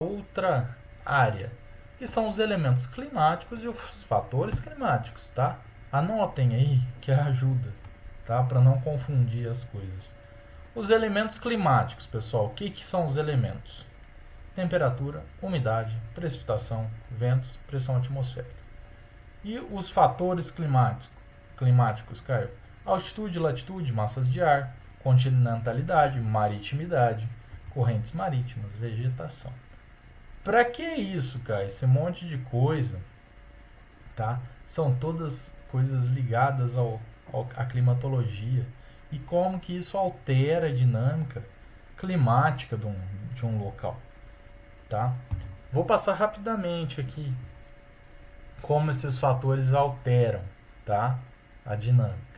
outra área, que são os elementos climáticos e os fatores climáticos, tá? Anotem aí que ajuda, tá? Para não confundir as coisas. Os elementos climáticos, pessoal, o que são os elementos? Temperatura, umidade, precipitação, ventos, pressão atmosférica. E os fatores climáticos, Caio? Altitude, latitude, massas de ar, continentalidade, maritimidade, correntes marítimas, vegetação. Para que isso, Caio? Esse monte de coisa, tá? São todas coisas ligadas à climatologia e como que isso altera a dinâmica climática de um local, tá? Vou passar rapidamente aqui como esses fatores alteram, tá? A dinâmica.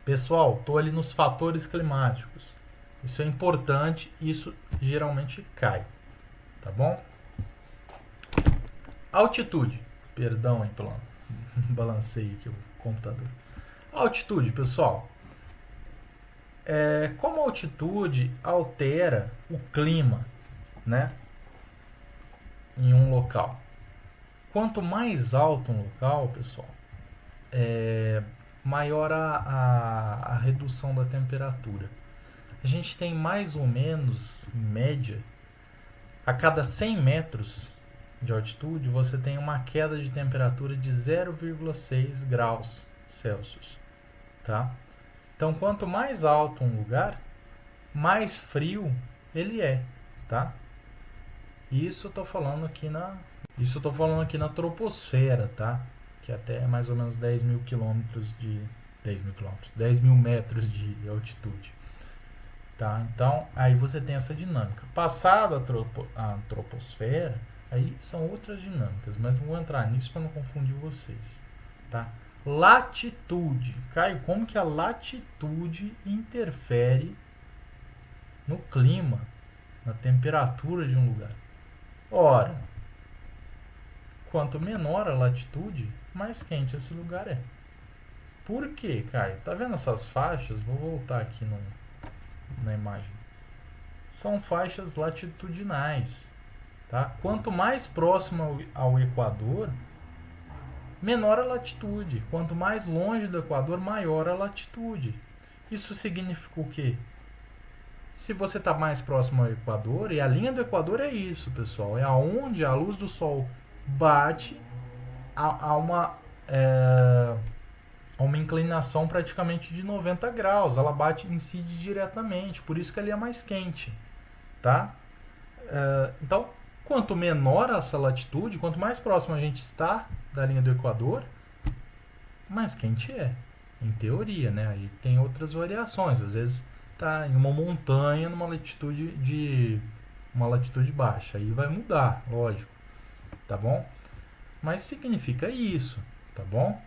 Pessoal, estou ali nos fatores climáticos. Isso é importante, isso geralmente cai, tá bom? Altitude. Perdão aí pelo balancei aqui o computador. Altitude, pessoal. Como a altitude altera o clima, né, em um local. Quanto mais alto um local, pessoal, maior a redução da temperatura. A gente tem mais ou menos, em média, a cada 100 metros de altitude, você tem uma queda de temperatura de 0,6 graus Celsius. Tá? Então, quanto mais alto um lugar, mais frio ele é. Tá? Isso eu estou falando aqui na troposfera, tá? Que até é mais ou menos 10 mil quilômetros de 10 mil metros de altitude. Tá? Então, aí você tem essa dinâmica. Passada a troposfera, aí são outras dinâmicas, mas não vou entrar nisso para não confundir vocês. Tá? Latitude. Caio, como que a latitude interfere no clima, na temperatura de um lugar? Ora, quanto menor a latitude, mais quente esse lugar é. Por quê, Caio? Tá vendo essas faixas? Vou voltar aqui na imagem. São faixas latitudinais. Tá? Quanto mais próximo ao Equador, menor a latitude. Quanto mais longe do Equador, maior a latitude. Isso significa o quê? Se você está mais próximo ao Equador, e a linha do Equador é isso, pessoal, é aonde a luz do Sol bate a uma inclinação praticamente de 90 graus. Ela bate, incide diretamente, por isso que ele é mais quente. Tá? Então, quanto menor essa latitude, quanto mais próximo a gente está da linha do Equador, mais quente é, em teoria, né? Aí tem outras variações, às vezes está em uma montanha numa latitude baixa, aí vai mudar, lógico, tá bom? Mas significa isso, tá bom?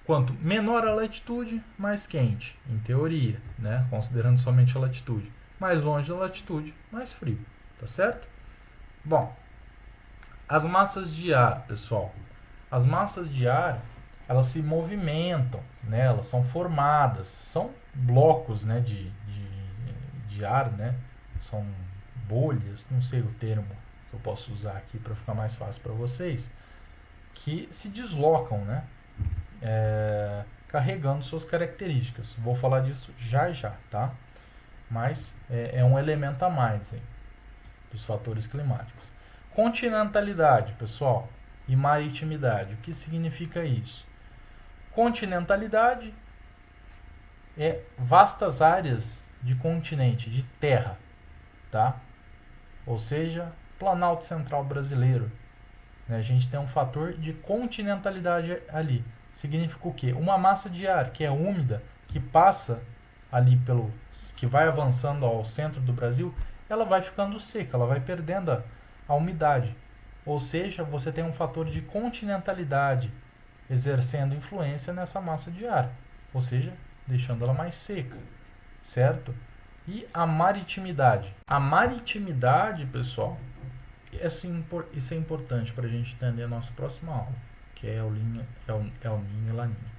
Quanto menor a latitude, mais quente, em teoria, né? Considerando somente a latitude. Mais longe da latitude, mais frio, tá certo? Bom, as massas de ar, pessoal. As massas de ar, elas se movimentam, né? Elas são formadas, são blocos, né, de ar, né? São bolhas, não sei o termo que eu posso usar aqui para ficar mais fácil para vocês, que se deslocam, né? Carregando suas características. Vou falar disso já já, tá? Mas é um elemento a mais hein, dos fatores climáticos. Continentalidade, pessoal, e maritimidade. O que significa isso? Continentalidade é vastas áreas de continente, de terra, tá? Ou seja, Planalto Central brasileiro. A gente tem um fator de continentalidade ali. Significa o quê? Uma massa de ar que é úmida, que passa ali que vai avançando ao centro do Brasil, ela vai ficando seca, ela vai perdendo a umidade. Ou seja, você tem um fator de continentalidade exercendo influência nessa massa de ar, ou seja, deixando ela mais seca, certo? E a maritimidade. A maritimidade, pessoal, isso é importante para a gente entender a nossa próxima aula, que é El Niño e Laninha.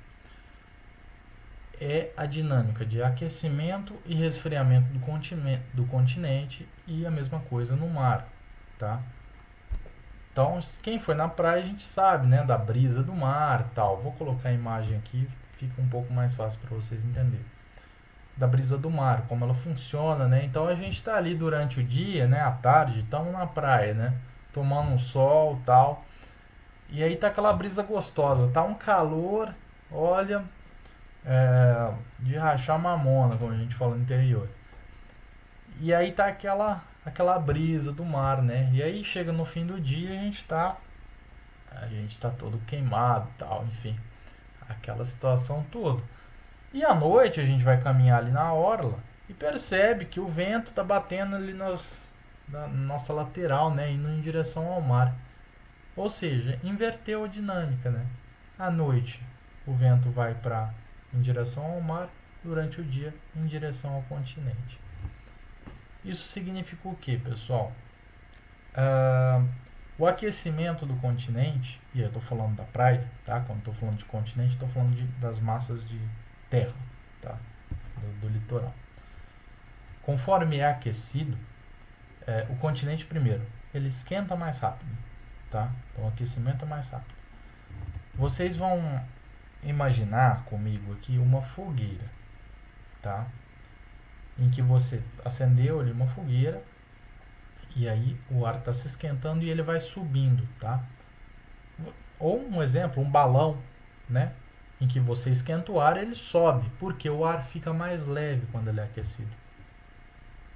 É a dinâmica de aquecimento e resfriamento do continente e a mesma coisa no mar. tá? Então, quem foi na praia a gente sabe, né, da brisa do mar, tal. Vou colocar a imagem aqui, fica um pouco mais fácil para vocês entenderem. Da brisa do mar, como ela funciona, né? Então a gente está ali durante o dia, né, à tarde, estamos na praia, né, tomando um sol, tal. E aí tá aquela brisa gostosa, tá um calor, olha, de rachar mamona, como a gente fala no interior. E aí tá aquela brisa do mar, né? E aí chega no fim do dia a gente tá todo queimado, tal, enfim, aquela situação toda. E à noite a gente vai caminhar ali na orla e percebe que o vento tá batendo ali na nossa lateral, né, indo em direção ao mar. Ou seja, inverteu a dinâmica, né? À noite o vento vai em direção ao mar, durante o dia em direção ao continente. Isso significa o que, pessoal? O aquecimento do continente, e eu estou falando da praia, tá? Quando estou falando de continente, estou falando das massas de terra, tá? Do litoral. Conforme é aquecido, o continente primeiro, ele esquenta mais rápido, tá? Então o aquecimento é mais rápido. Vocês vão imaginar comigo aqui uma fogueira, tá? Em que você acendeu ali uma fogueira e aí o ar está se esquentando e ele vai subindo, tá? Ou um exemplo, um balão, né? Em que você esquenta o ar, ele sobe, porque o ar fica mais leve quando ele é aquecido,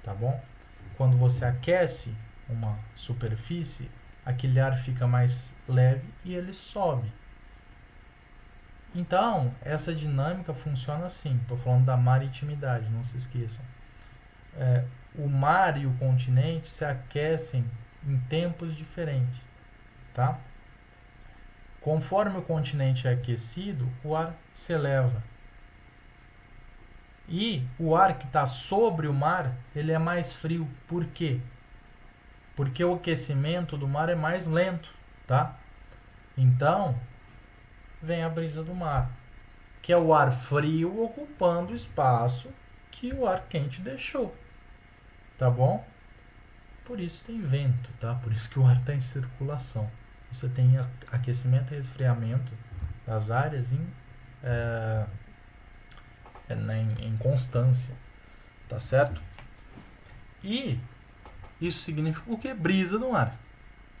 tá bom? Quando você aquece uma superfície, aquele ar fica mais leve e ele sobe. Então, essa dinâmica funciona assim. Estou falando da maritimidade, não se esqueçam. O mar e o continente se aquecem em tempos diferentes, tá? Conforme o continente é aquecido, o ar se eleva. E o ar que está sobre o mar, ele é mais frio. Por quê? Porque o aquecimento do mar é mais lento, tá? Então, vem a brisa do mar, que é o ar frio ocupando o espaço que o ar quente deixou, tá bom? Por isso tem vento, tá? Por isso que o ar está em circulação. Você tem aquecimento e resfriamento das áreas em constância, tá certo? E isso significa o que? Brisa no ar,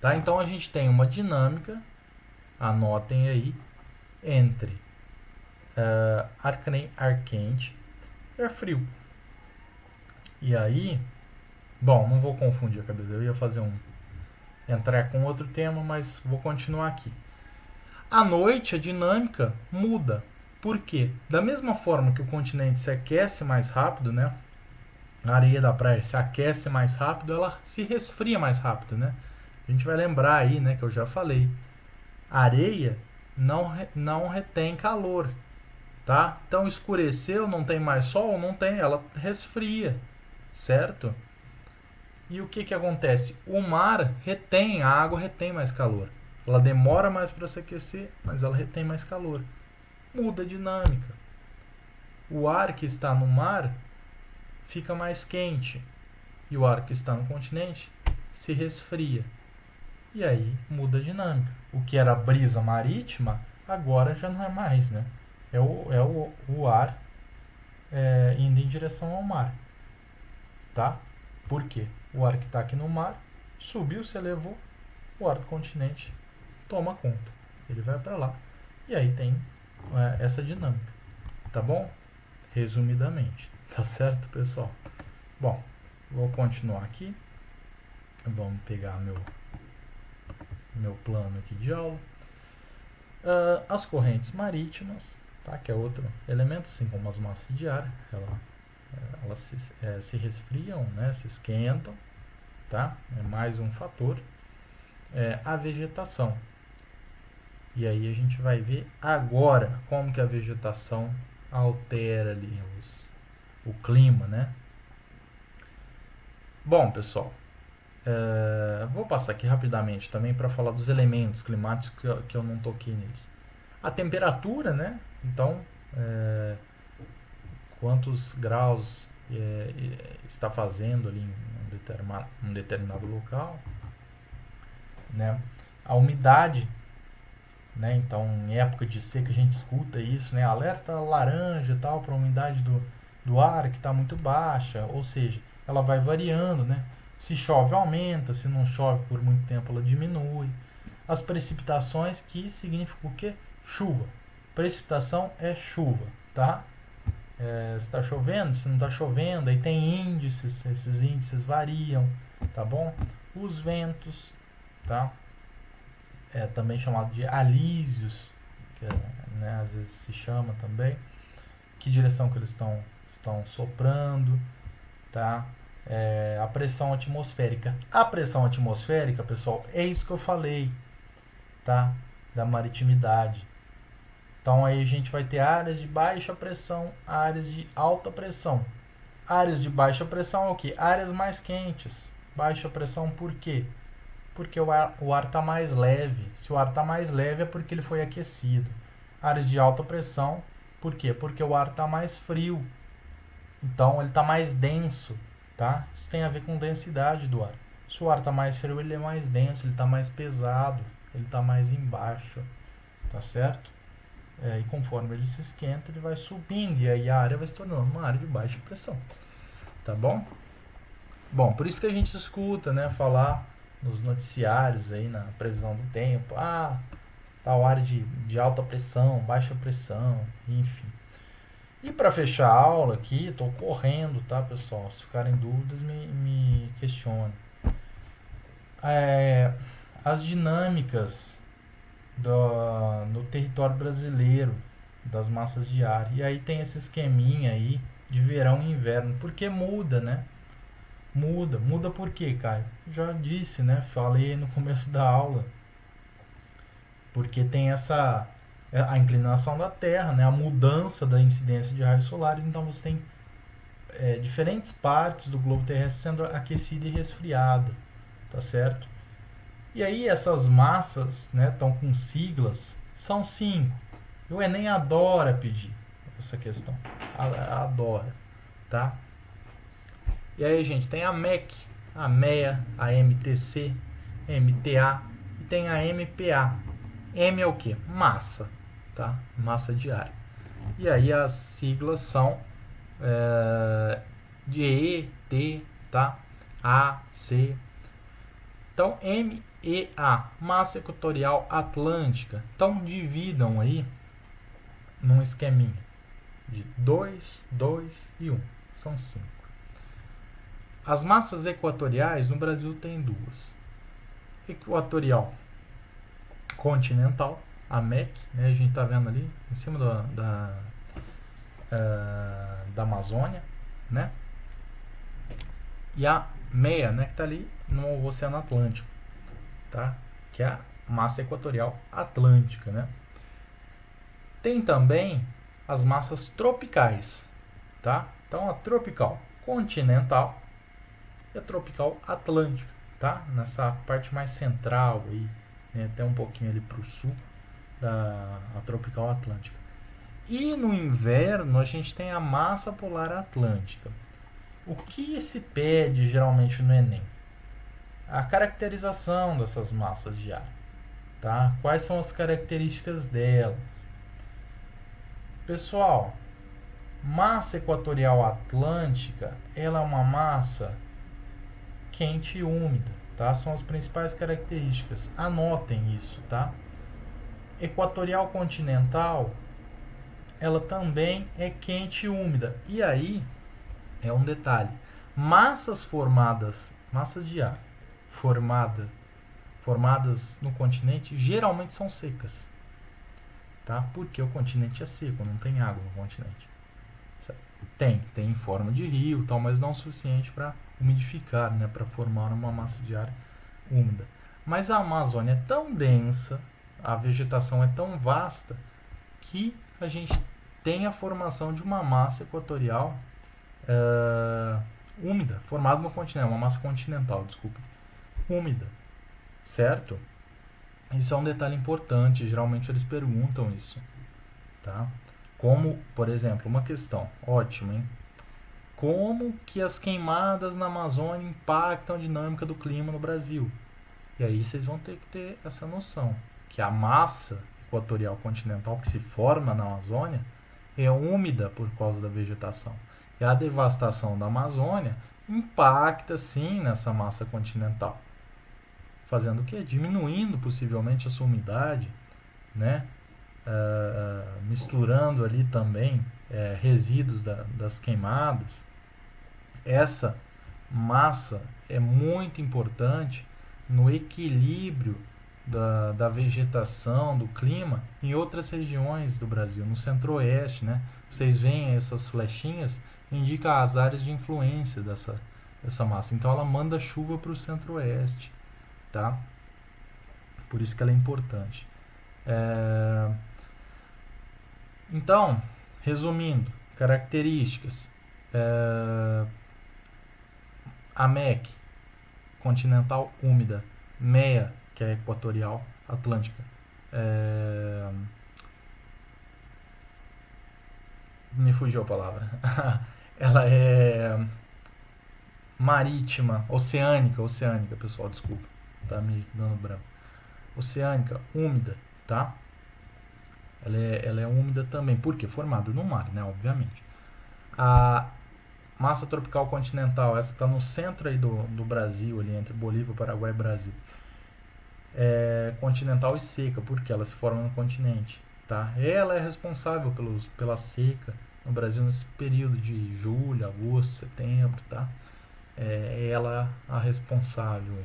tá? Então a gente tem uma dinâmica, anotem aí, entre ar quente e ar frio. E aí, bom, não vou confundir a cabeça, eu ia entrar com outro tema, mas vou continuar aqui. À noite a dinâmica muda. Por quê? Da mesma forma que o continente se aquece mais rápido, né? A areia da praia se aquece mais rápido, ela se resfria mais rápido, né? A gente vai lembrar aí, né, que eu já falei. A areia não retém calor, tá? Então escureceu, não tem mais sol, não tem, ela resfria, certo? E o que acontece? O mar retém, a água retém mais calor. Ela demora mais para se aquecer, mas ela retém mais calor. Muda a dinâmica. O ar que está no mar fica mais quente e o ar que está no continente se resfria. E aí muda a dinâmica. O que era brisa marítima, agora já não é mais, né? É o ar indo em direção ao mar, tá? Por quê? O ar que está aqui no mar subiu, se elevou, o ar do continente toma conta. Ele vai para lá. E aí tem essa dinâmica, tá bom? Resumidamente, tá certo, pessoal? Bom, vou continuar aqui. Vamos pegar meu plano aqui de aula. As correntes marítimas, tá? Que é outro elemento, assim como as massas de ar, elas se resfriam, né? Se esquentam, tá? É mais um fator. A vegetação. E aí a gente vai ver agora como que a vegetação altera ali o clima, né? Bom, pessoal, vou passar aqui rapidamente também para falar dos elementos climáticos que eu não toquei neles. A temperatura, né? Então, quantos graus está fazendo ali em um determinado local. né? A umidade, né? Então, em época de seca a gente escuta isso, né? Alerta laranja e tal para a umidade do ar que está muito baixa, ou seja, ela vai variando, né? Se chove aumenta, se não chove por muito tempo ela diminui. As precipitações, que significa o quê? Chuva. Precipitação é chuva, tá? Se está chovendo, se não está chovendo, aí tem índices, esses índices variam, tá bom? Os ventos, tá? Também chamado de alísios, que né, às vezes se chama também. Que direção que eles estão soprando, tá? A pressão atmosférica. A pressão atmosférica, pessoal, é isso que eu falei, tá? Da maritimidade. Então aí a gente vai ter áreas de baixa pressão, áreas de alta pressão. Áreas de baixa pressão é o quê? Áreas mais quentes. Baixa pressão por quê? Porque o ar está mais leve. Se o ar está mais leve é porque ele foi aquecido. Áreas de alta pressão, por quê? Porque o ar está mais frio. Então ele está mais denso, tá? Isso tem a ver com densidade do ar. Se o ar está mais frio, ele é mais denso, ele está mais pesado, ele está mais embaixo, tá certo? E conforme ele se esquenta, ele vai subindo e aí a área vai se tornando uma área de baixa pressão, tá bom? Bom, por isso que a gente escuta, né, falar nos noticiários aí na previsão do tempo, tal área de alta pressão, baixa pressão, enfim. E para fechar a aula aqui, estou correndo, tá, pessoal? Se ficarem dúvidas, me questionem. As dinâmicas no território brasileiro das massas de ar. E aí tem esse esqueminha aí de verão e inverno. Porque muda, né? Muda por quê, Caio? Já disse, né? Falei no começo da aula. Porque tem a inclinação da Terra, né? A mudança da incidência de raios solares. Então você tem diferentes partes do globo terrestre sendo aquecida e resfriada, tá certo? E aí essas massas, né, estão com siglas, são 5. E o Enem adora pedir essa questão, adora, tá? E aí, gente, tem a MEC, a MEA, a MTC, MTA e tem a MPA. M é o que? Massa, tá? Massa de ar. E aí as siglas são de E, T, tá? A, C. Então, MEA, massa equatorial atlântica. Então, dividam aí num esqueminha de 2, 2 e 1. São 5. As massas equatoriais no Brasil tem duas. Equatorial continental, a MEC, né, a gente está vendo ali em cima da Amazônia, né? E a MEA, né, que está ali no Oceano Atlântico, tá? Que é a massa equatorial atlântica, né? Tem também as massas tropicais, tá? Então a tropical continental e a tropical atlântica, tá? Nessa parte mais central aí, né? Até um pouquinho ali para o sul a tropical atlântica. E no inverno a gente tem a massa polar atlântica. O que se pede geralmente no Enem? A caracterização dessas massas de ar, tá? Quais são as características delas? Pessoal, massa equatorial atlântica, ela é uma massa quente e úmida, tá? São as principais características. Anotem isso, tá? Equatorial continental, ela também é quente e úmida. E aí, é um detalhe. Massas de ar formadas no continente, geralmente são secas. Tá? Porque o continente é seco, não tem água no continente. Tem em forma de rio, tal, mas não o suficiente para umidificar, né, para formar uma massa de ar úmida. Mas a Amazônia é tão densa, a vegetação é tão vasta, que a gente tem a formação de uma massa equatorial úmida, formada no continente, uma massa continental, desculpa, úmida, certo? Isso é um detalhe importante, geralmente eles perguntam isso, tá? Como, por exemplo, uma questão ótima, hein? Como que as queimadas na Amazônia impactam a dinâmica do clima no Brasil? E aí vocês vão ter que ter essa noção, que a massa equatorial continental que se forma na Amazônia é úmida por causa da vegetação. E a devastação da Amazônia impacta sim nessa massa continental. Fazendo o quê? Diminuindo possivelmente a sua umidade, né? Misturando ali também resíduos das queimadas. Essa massa é muito importante no equilíbrio da vegetação, do clima em outras regiões do Brasil, no centro-oeste, né? Vocês veem essas flechinhas, indica as áreas de influência dessa massa. Então ela manda chuva para o centro-oeste, tá? Por isso que ela é importante. Então, resumindo, características. A MEC, continental úmida. MEA, que é equatorial, atlântica. Me fugiu a palavra. Ela é marítima, oceânica, pessoal, desculpa. Tá me dando branco. Oceânica, úmida, tá? Ela é úmida também. Por quê? Formada no mar, né? Obviamente. A massa tropical continental, essa que está no centro aí do Brasil, ali entre Bolívia, Paraguai e Brasil. É continental e seca, porque ela se forma no continente, tá? Ela é responsável pela seca no Brasil nesse período de julho, agosto, setembro, tá? É ela a responsável.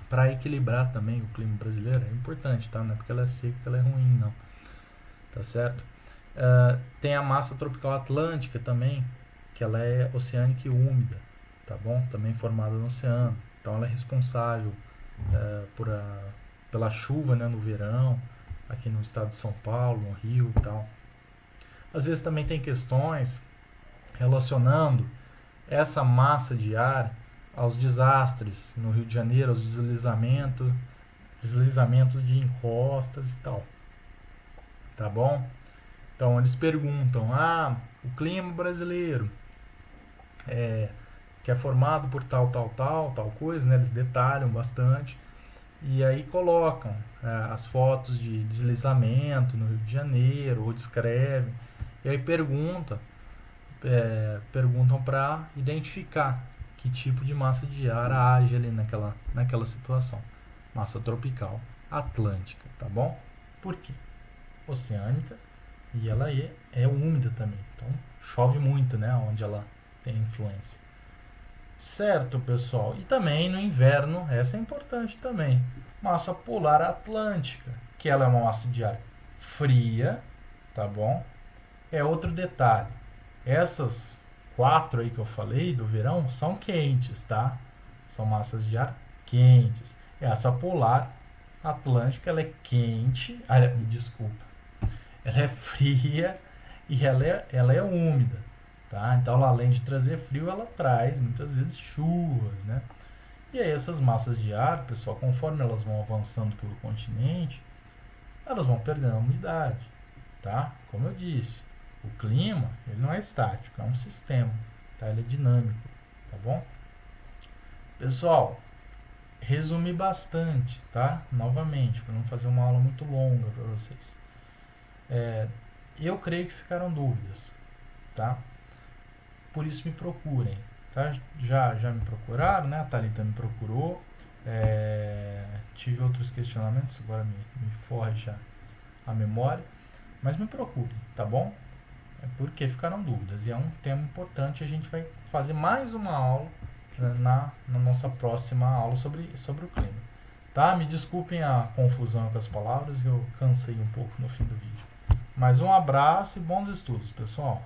Para equilibrar também o clima brasileiro é importante, tá? Não é porque ela é seca que ela é ruim, não. Tá certo? Tem a massa tropical atlântica também, que ela é oceânica e úmida, tá bom? Também formada no oceano. Então ela é responsável pela chuva, né, no verão, aqui no estado de São Paulo, no Rio e tal. Às vezes também tem questões relacionando essa massa de ar aos desastres no Rio de Janeiro, aos deslizamentos de encostas e tal. Tá bom? Então eles perguntam, o clima brasileiro que é formado por tal coisa, né? Eles detalham bastante e aí colocam as fotos de deslizamento no Rio de Janeiro, ou descrevem, e aí perguntam para identificar que tipo de massa de ar age ali naquela situação. Massa tropical atlântica, tá bom? Por quê? Oceânica e ela é úmida também, então chove muito, né, onde ela tem influência. Certo, pessoal? E também no inverno, essa é importante também, massa polar atlântica, que ela é uma massa de ar fria, tá bom? É outro detalhe, essas 4 aí que eu falei do verão são quentes, tá? São massas de ar quentes. Essa polar atlântica, ela é quente, desculpa, ela é fria e ela é úmida, tá? Então, ela, além de trazer frio, ela traz muitas vezes chuvas, né? E aí essas massas de ar, pessoal, conforme elas vão avançando pelo continente, elas vão perdendo a umidade, tá? Como eu disse, o clima, ele não é estático, é um sistema, tá? Ele é dinâmico, tá bom? Pessoal, resumi bastante, tá? Novamente, para não fazer uma aula muito longa para vocês. Eu creio que ficaram dúvidas, tá? Por isso me procurem, tá? Já me procuraram, né? A Thalita me procurou. Tive outros questionamentos, agora me foge já a memória. Mas me procurem, tá bom? Porque ficaram dúvidas. E é um tema importante. A gente vai fazer mais uma aula na nossa próxima aula sobre o clima. Tá? Me desculpem a confusão com as palavras, eu cansei um pouco no fim do vídeo. Mas um abraço e bons estudos, pessoal.